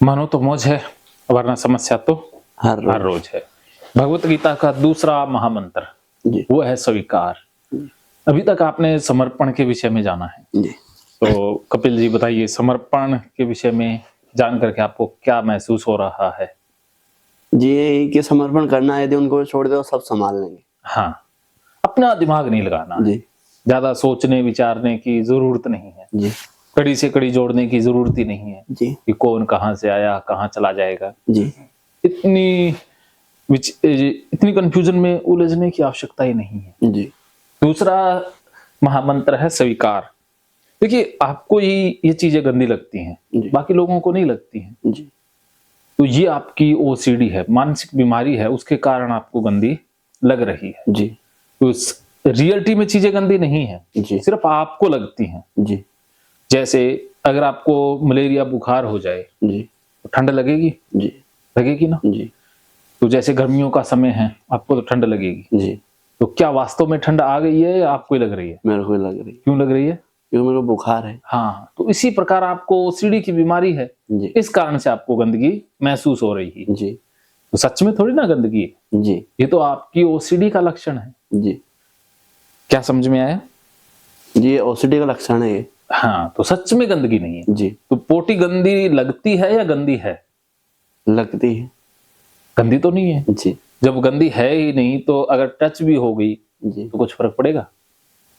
मानो तो मौज है वरना समस्या तो हर रोज है। भगवत गीता का दूसरा महामंत्र वो है स्वीकार। अभी तक आपने समर्पण के विषय में जाना है तो कपिल जी बताइए, समर्पण के विषय में जान करके आपको क्या महसूस हो रहा है? जी, यही कि समर्पण करना है, यदि उनको छोड़ दो सब संभाल लेंगे। हाँ, अपना दिमाग नहीं लगाना है, ज्यादा सोचने विचारने की जरूरत नहीं है जी। कड़ी से कड़ी जोड़ने की जरूरत ही नहीं है जी। कि कौन कहाँ से आया कहाँ चला जाएगा जी। इतनी कंफ्यूजन में उलझने की आवश्यकता ही नहीं है जी। दूसरा महामंत्र है स्वीकार। देखिए, आपको ही ये चीजें गंदी लगती हैं, बाकी लोगों को नहीं लगती हैं जी। तो ये आपकी ओसीडी है, मानसिक बीमारी है, उसके कारण आपको गंदी लग रही है जी। तो रियलिटी में चीजें गंदी नहीं है जी। सिर्फ आपको लगती हैं जी। जैसे अगर आपको मलेरिया बुखार हो जाए जी तो ठंड लगेगी? जी लगेगी ना। जी। तो जैसे गर्मियों का समय है, आपको तो ठंड लगेगी जी। तो क्या वास्तव में ठंड आ गई है या आपको ही लग रही है? मेरे को लग रही है। क्यों लग रही है? क्योंकि मेरे को बुखार है। हाँ, तो इसी प्रकार आपको ओसीडी की बीमारी है जी। इस कारण से आपको गंदगी महसूस हो रही है जी। तो सच में थोड़ी ना गंदगी है जी। ये तो आपकी ओसीडी का लक्षण है। जी। क्या समझ में आया? जी, ओसीडी का लक्षण है ये। हाँ, तो सच में गंदगी नहीं है। जी। तो पोटी गंदी लगती है या गंदी है? लगती है। गंदी तो नहीं है। जी। जब गंदी है ही नहीं तो अगर टच भी हो गई जी तो कुछ फर्क पड़ेगा?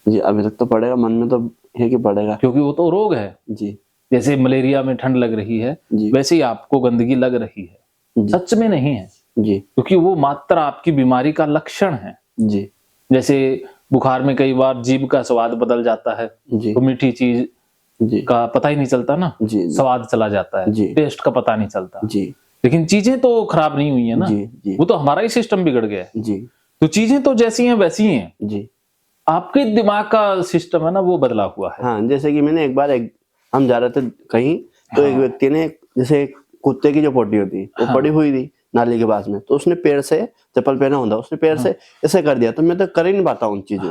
जी, अभी तक तो पड़ेगा, मन में तो है कि पड़ेगा, क्योंकि वो तो रोग है। जी। जैसे मलेरिया में ठंड लग रही है वैसे ही आपको गंदगी लग रही है, सच में नहीं है जी। क्योंकि वो मात्र आपकी बीमारी का लक्षण है। जी। जैसे बुखार में कई बार जीभ का स्वाद बदल जाता है तो मीठी चीज का पता ही नहीं चलता ना, स्वाद चला जाता है, टेस्ट का पता नहीं चलता जी। लेकिन चीजें तो खराब नहीं हुई है ना जी। वो तो हमारा ही सिस्टम बिगड़ गया है जी। तो चीजें तो जैसी हैं वैसी हैं जी। आपके दिमाग का सिस्टम है ना वो बदला हुआ है। हाँ, जैसे कि मैंने एक बार हम जा रहे थे कहीं तो एक व्यक्ति ने, जैसे कुत्ते की जो पोटी होती है वो पड़ी हुई थी नाली के पास में, तो उसने पैर से, चप्पल पहना होता, उसने पैर से ऐसे कर दिया, तो मैं तो कर ही नहीं पाता उन चीजों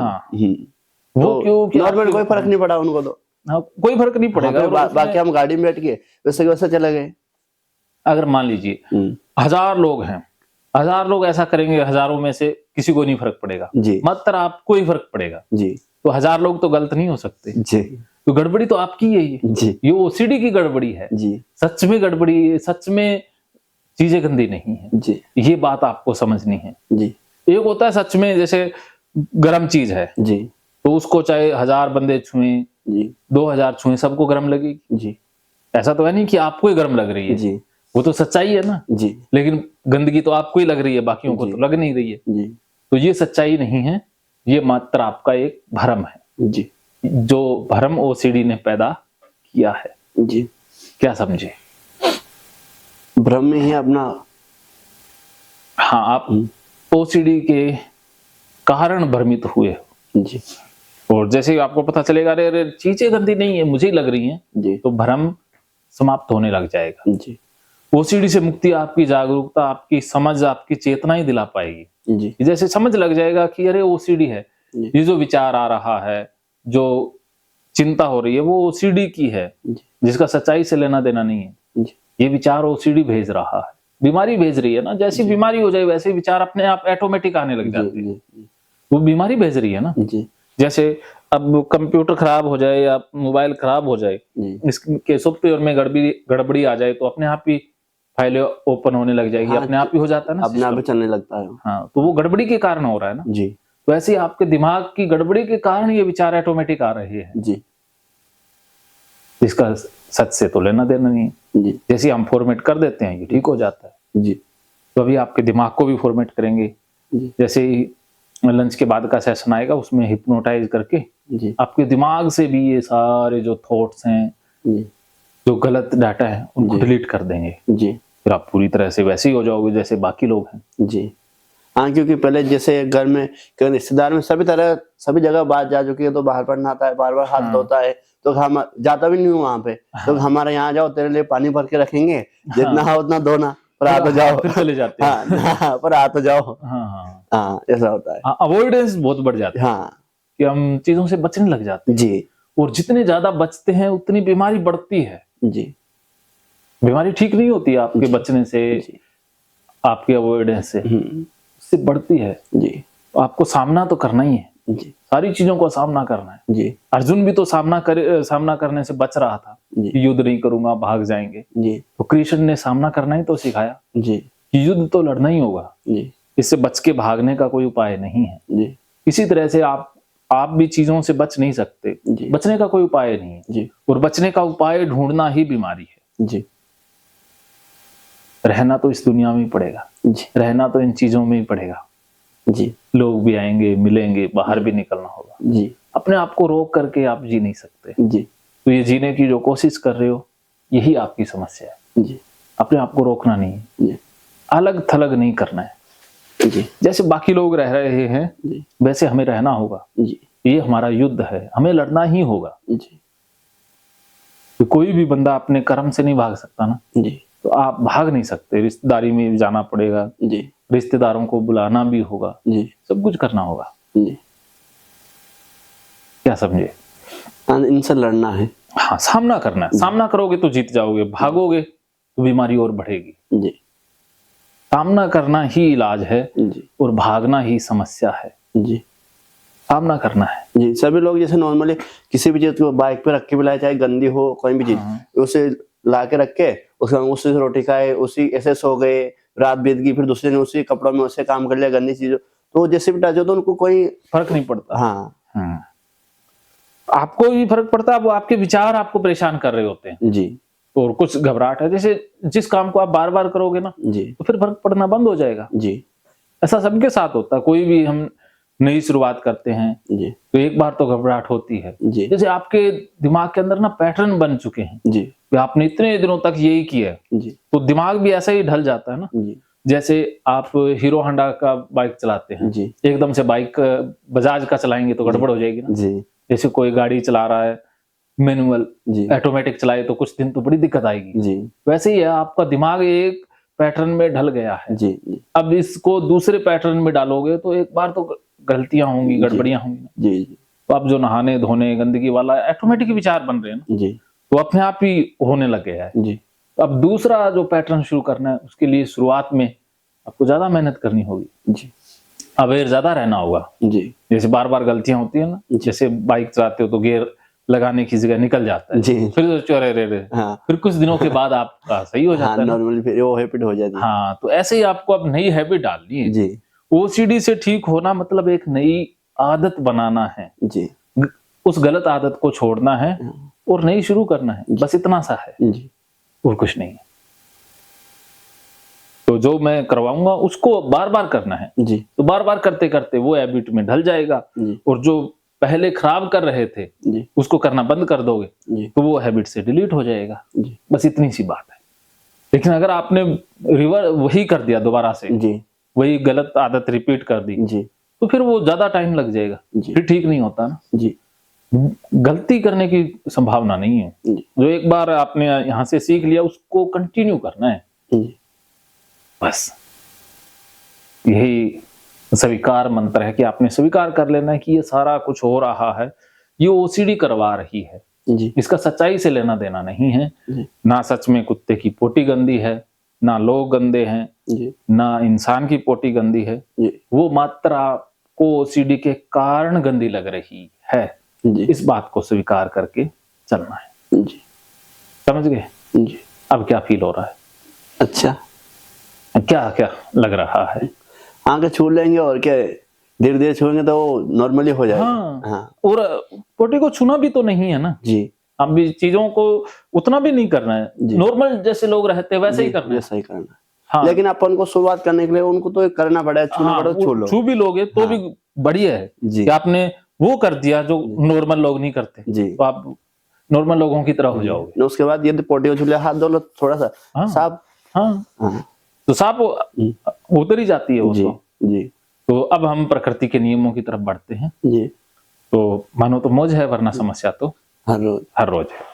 वो क्यों? नॉर्मल कोई फर्क नहीं पड़ा उनको तो। कोई फर्क नहीं पड़ेगा। बाकी हम गाड़ी में बैठ के वैसे वैसे चले गए। अगर मान लीजिए 1000 लोग हैं, 1000 लोग ऐसा करेंगे, हजारों में से किसी को नहीं फर्क पड़ेगा जी, मात्र आपको ही फर्क पड़ेगा जी। तो 1000 लोग तो गलत नहीं हो सकते जी। तो गड़बड़ी तो आपकी ही है जी। ये ओसीडी की गड़बड़ी है जी। सच में गड़बड़ी, सच में चीजें गंदी नहीं है जी। ये बात आपको समझनी है जी। एक होता है सच में, जैसे गर्म चीज है जी, तो उसको चाहे 1000 बंदे छुएं जी, 2000 छुएं, सबको गर्म लगेगी जी। ऐसा तो है नहीं कि आपको ही गर्म लग रही है जी, वो तो सच्चाई है ना जी। लेकिन गंदगी तो आपको ही लग रही है, बाकियों को तो लग नहीं रही है जी। तो ये सच्चाई नहीं है, ये मात्र आपका एक भ्रम है जी, जो भ्रम ओसीडी ने पैदा किया है जी। क्या समझे? भ्रम में ही अपना, हाँ, आप ओसीडी के कारण भ्रमित हुए जी। और जैसे ही आपको पता चलेगा अरे चीजें गंदी नहीं है, मुझे ही लग रही हैं जी, तो भ्रम समाप्त होने लग जाएगा जी। ओसीडी से मुक्ति आपकी जागरूकता, आपकी समझ, आपकी चेतना ही दिला पाएगी जी। जैसे समझ लग जाएगा कि अरे ओसीडी है, ये जो विचार आ रहा है, जो चिंता हो रही है, वो ओसीडी की है जिसका सच्चाई से लेना देना नहीं है। ये विचार ओसीडी भेज रहा है, बीमारी भेज रही है ना। जैसी बीमारी हो जाए वैसे विचार अपने आप ऑटोमेटिक आने लग जाते हैं, वो बीमारी भेज रही है ना जी। जैसे अब कंप्यूटर खराब हो जाए या मोबाइल खराब हो जाए, इसके सॉफ्टवेयर में गड़बड़ी आ जाए तो अपने आप ही फाइलें ओपन होने लग जाएगी। हाँ, अपने आप ही हो जाता है ना, अपने आप ही चलने लगता है। हाँ, तो वो गड़बड़ी के कारण हो रहा है ना जी। तो ऐसे ही आपके दिमाग की गड़बड़ी के कारण ये विचार ऑटोमेटिक आ रहे हैं जी। इसका सच से तो लेना देना नहीं है जी। जैसे हम फॉर्मेट कर देते हैं ये ठीक हो जाता है जी। तो अभी आपके दिमाग को भी फॉर्मेट करेंगे जी। जैसे ही लंच के बाद का सेशन आएगा उसमें हिप्नोटाइज करके जी, आपके दिमाग से भी ये सारे जो थॉट्स हैं जी, जो गलत डाटा है उनको डिलीट कर देंगे जी। फिर आप पूरी तरह से वैसे ही हो जाओगे जैसे बाकी लोग हैं जी। हाँ, क्योंकि पहले जैसे घर में रिश्तेदार में सभी जगह बात जा चुकी है, तो बाहर पढ़ना आता है, बार बार हाथ धोता है, तो हम जाता भी नहीं हूँ वहां पे। तो हमारे यहाँ जाओ, तेरे लिए पानी भर के रखेंगे, जितना है उतना धोना, पर आ तो जाओ, फिर चले जाते हैं। हाँ, पर आ तो जाओ। हाँ, ऐसा होता है। अवॉइडेंस बहुत बढ़ जाती है हाँ, कि हम चीजों से बचने लग जाते हैं जी। और जितने ज्यादा बचते हैं उतनी बीमारी बढ़ती है जी। बीमारी ठीक नहीं होती आपके बचने से, जी। आपके अवॉइडेंस से, इससे बढ़ती है। जी तो आपको सामना तो करना ही है, जी सारी चीजों का सामना करना है। जी अर्जुन भी तो सामना करने से बच रहा था जी कि युद्ध नहीं करूंगा, भाग जाएंगे। जी तो कृष्ण ने सामना करना ही तो सिखाया जी कि युद्ध तो लड़ना ही होगा, जी इससे बच के भागने का कोई उपाय नहीं है। जी इसी तरह से आप भी चीजों से बच नहीं सकते, जी बचने का कोई उपाय नहीं है। जी और बचने का उपाय ढूंढना ही बीमारी है। जी रहना तो इस दुनिया में ही पड़ेगा, जी रहना तो इन चीजों में ही पड़ेगा। जी लोग भी आएंगे, मिलेंगे, बाहर भी निकलना होगा। जी अपने आप को रोक करके आप जी नहीं सकते। जी तो ये जीने की जो कोशिश कर रहे हो, यही आपकी समस्या है। जी अपने आप को रोकना नहीं है, जी अलग थलग नहीं करना है। जी जैसे बाकी लोग रह रहे हैं जी वैसे हमें रहना होगा। जी ये हमारा युद्ध है, हमें लड़ना ही होगा। जी तो कोई भी बंदा अपने कर्म से नहीं भाग सकता ना, जी तो आप भाग नहीं सकते। रिश्तेदारी में जाना पड़ेगा, जी रिश्तेदारों को बुलाना भी होगा, जी सब कुछ करना होगा। जी क्या समझे? इनसे लड़ना है। हाँ, सामना करना है। सामना करोगे तो जीत जाओगे, भागोगे तो बीमारी और बढ़ेगी। जी सामना करना ही इलाज है जी और भागना ही समस्या है। जी सामना करना है। जी सभी लोग जैसे नॉर्मली किसी भी चीज को बाइक पे रख के भी लाए, चाहे गंदी हो कोई भी चीज, उसे ला के रख के उसी से रोटी खाए, उसी ऐसे सो गए, रात बीत गई, फिर दूसरे दिन उसी कपड़ों में उससे काम कर लिया गंदी चीज, तो जैसे भी टच हो तो उनको कोई फर्क नहीं पड़ता। हाँ आपको भी फर्क पड़ता है, वो आपके विचार आपको परेशान कर रहे होते हैं जी और कुछ घबराहट है। जैसे जिस काम को आप बार बार करोगे ना, जी तो फिर फर्क पड़ना बंद हो जाएगा। जी ऐसा सबके साथ होता है। कोई भी हम नई शुरुआत करते हैं जी तो एक बार तो घबराहट होती है। जी जैसे आपके दिमाग के अंदर ना पैटर्न बन चुके हैं जी कि आपने इतने दिनों तक यही किया है, जी तो दिमाग भी ऐसा ही ढल जाता है ना। जी जैसे आप हीरो होंडा का बाइक चलाते हैं, जी एकदम से बाइक बजाज का चलाएंगे तो गड़बड़ हो जाएगी ना। जी जैसे कोई गाड़ी चला रहा है मैनुअल, जी ऑटोमेटिक चलाए तो कुछ दिन तो बड़ी दिक्कत आएगी। जी वैसे ही है, आपका दिमाग एक पैटर्न में ढल गया है। जी जी अब इसको दूसरे पैटर्न में डालोगे तो एक बार तो गलतियां होंगी, गड़बड़ियां होंगी ना। जी जी तो अब जो नहाने धोने गंदगी वाला ऑटोमेटिक विचार बन रहे हैं ना, जी तो अपने आप ही होने लग गया है। जी अब दूसरा जो पैटर्न शुरू करना है, उसके लिए शुरुआत में आपको ज्यादा मेहनत करनी होगी, जी अवेयर ज्यादा रहना होगा। जी जैसे बार बार गलतियां होती है ना, जैसे बाइक चलाते हो तो गियर लगाने की जगह निकल जाता है, जी फिर चोरे रे रे, हाँ फिर कुछ दिनों के बाद आपका सही हो हाँ जाता है ना। नॉर्मली फिर वो हैबिट हो जाती है। हाँ, तो ऐसे ही आपको अब नई हैबिट डालनी है। जी ओसीडी से ठीक होना मतलब एक नई आदत बनाना है, जी उस गलत आदत को छोड़ना है और नई शुरू करना है, बस इतना सा है जी और कुछ नहीं है। तो जो मैं करवाऊंगा उसको बार बार करना है, जी तो बार बार करते करते वो हैबिट में ढल जाएगा। जी और जो पहले खराब कर रहे थे जी उसको करना बंद कर दोगे जी तो वो हैबिट से डिलीट हो जाएगा। जी बस इतनी सी बात है। लेकिन अगर आपने रिवर वही कर दिया, दोबारा से जी वही गलत आदत रिपीट कर दी, जी तो फिर वो ज्यादा टाइम लग जाएगा, जी फिर ठीक नहीं होता ना। जी गलती करने की संभावना नहीं है। जी जो एक बार आपने यहाँ से सीख लिया उसको कंटिन्यू करना है, जी बस यही स्वीकार मंत्र है कि आपने स्वीकार कर लेना है कि ये सारा कुछ हो रहा है, ये ओसीडी करवा रही है। जी इसका सच्चाई से लेना देना नहीं है। जी ना सच में कुत्ते की पोटी गंदी है, ना लोग गंदे हैं, जी ना इंसान की पोटी गंदी है। जी वो मात्र आपको ओसीडी के कारण गंदी लग रही है। जी इस बात को स्वीकार करके चलना है। जी समझ गए? जी अब क्या फील हो रहा है? अच्छा क्या क्या लग रहा है? आगे छू लेंगे और क्या, धीरे धीरे छूएंगे तो वो नॉर्मली हो जाएगा। हाँ, हाँ और पोटी को छूना भी तो नहीं है ना। जी अब भी चीजों को उतना भी नहीं करना है, जी। नॉर्मल जैसे लोग रहते हैं वैसे ही जी, करना है। वैसा ही करना। हाँ, लेकिन अपन को शुरुआत करने के लिए उनको तो करना पड़ेगा, छूना हाँ, पड़ेगा, छू वो लो। छू भी लोगे तो भी बढ़िया है जी कि आपने वो कर दिया जो नॉर्मल लोग नहीं करते, जी तो आप नॉर्मल लोगों की तरह हो जाओगे। उसके बाद यदि पोटी को छू लिया, हाथ धो लो थोड़ा सा, हाँ, साफ। हाँ, हाँ तो साफ उतर ही जाती है वो जी तो। जी तो अब हम प्रकृति के नियमों की तरफ बढ़ते हैं। जी तो मानो तो मौज है, वरना समस्या तो हर रोज। हर रोज है।